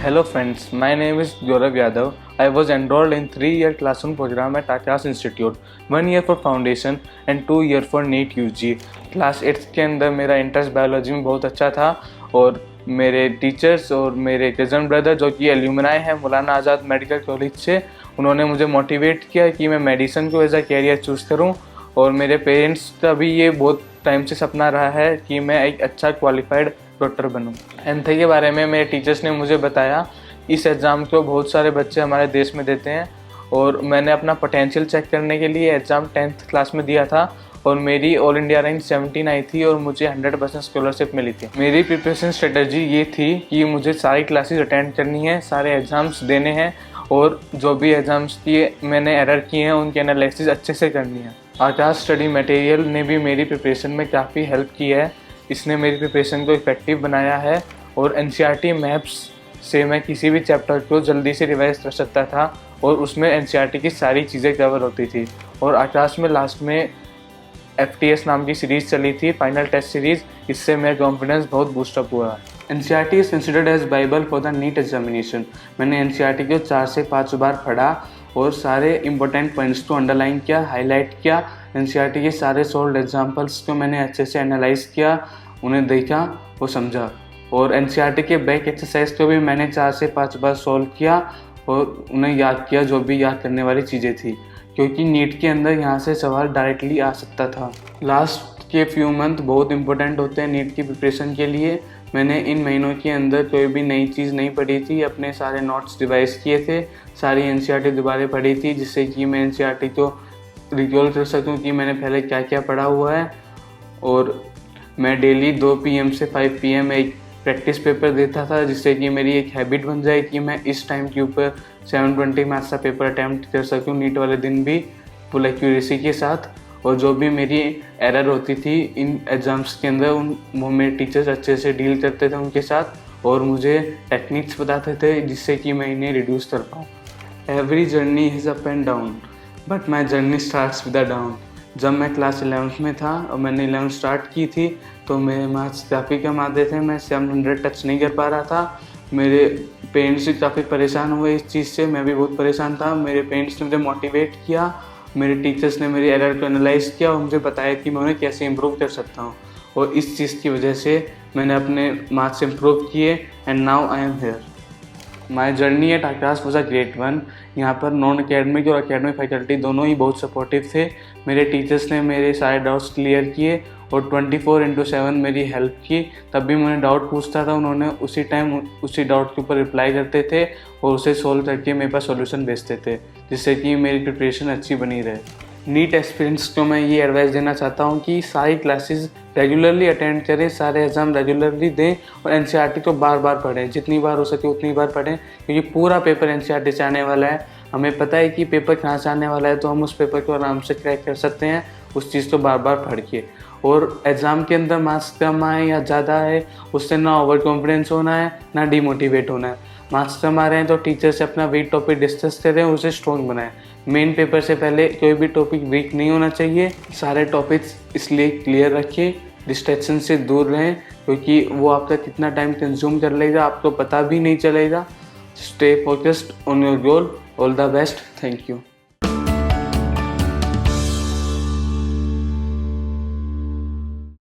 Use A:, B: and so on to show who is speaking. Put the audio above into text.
A: Hello friends, my name is Gaurav Yadav. I was enrolled in 3-year classroom program at Akash Institute, 1 year for foundation and 2 year for NEET UG. Class 8th के अंदर मेरा interest biology में बहुत अच्छा था और मेरे teachers और मेरे कज़न ब्रदर जो कि एल्यूमनाई हैं मौलाना आज़ाद मेडिकल कॉलेज से, उन्होंने मुझे मोटिवेट किया कि मैं मेडिसिन को एज अ कैरियर चूज़ करूं। और मेरे पेरेंट्स का भी ये बहुत टाइम से सपना रहा है कि मैं एक अच्छा क्वालिफाइड डॉक्टर बनूं। एमथे के बारे में मेरे टीचर्स ने मुझे बताया, इस एग्ज़ाम को बहुत सारे बच्चे हमारे देश में देते हैं और मैंने अपना पोटेंशियल चेक करने के लिए एग्ज़ाम 10th क्लास में दिया था और मेरी ऑल इंडिया रैंक 17 आई थी और मुझे 100% स्कॉलरशिप मिली थी। मेरी प्रिपरेशन स्ट्रेटजी ये थी कि मुझे सारी क्लासेस अटेंड करनी है, सारे एग्ज़ाम्स देने हैं और जो भी एग्ज़ाम्स की मैंने एरर किए हैं उनकी एनालिसिस अच्छे से करनी है। आकाश स्टडी मटेरियल ने भी मेरी प्रिपरेशन में काफ़ी हेल्प की है। इसने मेरी प्रिपरेशन को इफेक्टिव बनाया है और NCERT मैप्स से मैं किसी भी चैप्टर को जल्दी से रिवाइज कर सकता था और उसमें NCERT की सारी चीज़ें कवर होती थी। और आकाश में लास्ट में FTS नाम की सीरीज़ चली थी, फाइनल टेस्ट सीरीज़, इससे मेरा कॉन्फिडेंस बहुत बूस्टअप हुआ। NCERT is considered as Bible for the NEET examination. मैंने NCERT को 4 से 5 बार पढ़ा और सारे इंपॉर्टेंट पॉइंट्स को अंडरलाइन किया, हाईलाइट किया। NCERT के सारे सोल्ड एग्जाम्पल्स को मैंने अच्छे से एनालाइज किया, उन्हें देखा और समझा। और NCERT के बैक एक्सरसाइज को भी मैंने 4 से 5 बार सॉल्व किया और उन्हें याद किया जो भी याद करने वाली चीज़ें थी, क्योंकि नीट के अंदर यहाँ से सवाल डायरेक्टली आ सकता था। लास्ट के फ्यू मंथ बहुत इंपॉर्टेंट होते हैं नीट की प्रिपरेशन के लिए। मैंने इन महीनों के अंदर कोई भी नई चीज़ नहीं पढ़ी थी, अपने सारे नोट्स रिवाइज किए थे, सारी NCERT दोबारा पढ़ी थी जिससे कि मैं NCERT को रिकॉल कर सकूं कि मैंने पहले क्या क्या पढ़ा हुआ है। और मैं डेली 2 PM से 5 PM एक प्रैक्टिस पेपर देता था जिससे कि मेरी एक हैबिट बन जाए कि मैं इस टाइम के ऊपर 720 मैथ्स का पेपर अटैम्प्ट कर सकूं नीट वाले दिन भी फुल एक्यूरेसी के साथ। और जो भी मेरी एरर होती थी इन एग्ज़ाम्स के अंदर वो मेरे टीचर्स अच्छे से डील करते थे उनके साथ और मुझे टेक्निक्स बताते थे जिससे कि मैं इन्हें रिड्यूस कर पाऊँ। Every journey is up and down but my journey starts with a down. जब मैं क्लास 11th में था और मैंने 11th स्टार्ट की थी तो मेरे मार्क्स काफ़ी कम आते थे, मैं 700 टच नहीं कर पा रहा था। मेरे पेरेंट्स भी काफ़ी परेशान हुए इस चीज़ से, मैं भी बहुत परेशान था। मेरे पेरेंट्स ने मुझे मोटिवेट किया, मेरे टीचर्स ने मेरी एरर को एनालाइज किया और मुझे बताया कि मैं उन्हें कैसे इम्प्रूव कर सकता हूँ। और इस चीज़ की वजह से मैंने अपने मार्क्स इम्प्रूव किए and now I am here. My journey at Akash was a great one. यहाँ पर नॉन अकेडमिक और अकेडमिक फैकल्टी दोनों ही बहुत सपोर्टिव थे। मेरे टीचर्स ने मेरे सारे डाउट्स क्लियर किए और 24/7 मेरी हेल्प की। तब भी मैं डाउट पूछता था, उन्होंने उसी टाइम उसी डाउट के ऊपर रिप्लाई करते थे और उसे सोल्व करके मेरे पास सॉल्यूशन भेजते थे जिससे कि मेरी प्रिपरेशन अच्छी बनी रहे। नीट एक्सपीरियंस को मैं ये एडवाइस देना चाहता हूँ कि सारी क्लासेस रेगुलरली अटेंड करें, सारे एग्ज़ाम रेगुलरली दें और NCERT को बार बार पढ़ें, जितनी बार हो सके उतनी बार पढ़ें, क्योंकि पूरा पेपर NCERT से आने वाला है। हमें पता है कि पेपर कहाँ से आने वाला है तो हम उस पेपर को आराम से क्रैक कर सकते हैं उस चीज़ को बार बार पढ़ के। और एग्ज़ाम के अंदर मार्क्स कम आए या ज़्यादा है उससे ना ओवर कॉन्फिडेंस होना है ना डिमोटिवेट होना है। मार्क्स कम आ रहे हैं तो टीचर से अपना वीक टॉपिक डिस्कस करें, उसे स्ट्रॉन्ग बनाएं। मेन पेपर से पहले कोई भी टॉपिक वीक नहीं होना चाहिए। सारे टॉपिक्स इसलिए क्लियर रखें, डिस्ट्रैक्शन से दूर रहें क्योंकि वो आपका कितना टाइम कंज्यूम कर लेगा आपको पता भी नहीं चलेगा। Stay focused on your goal. All the best. Thank you.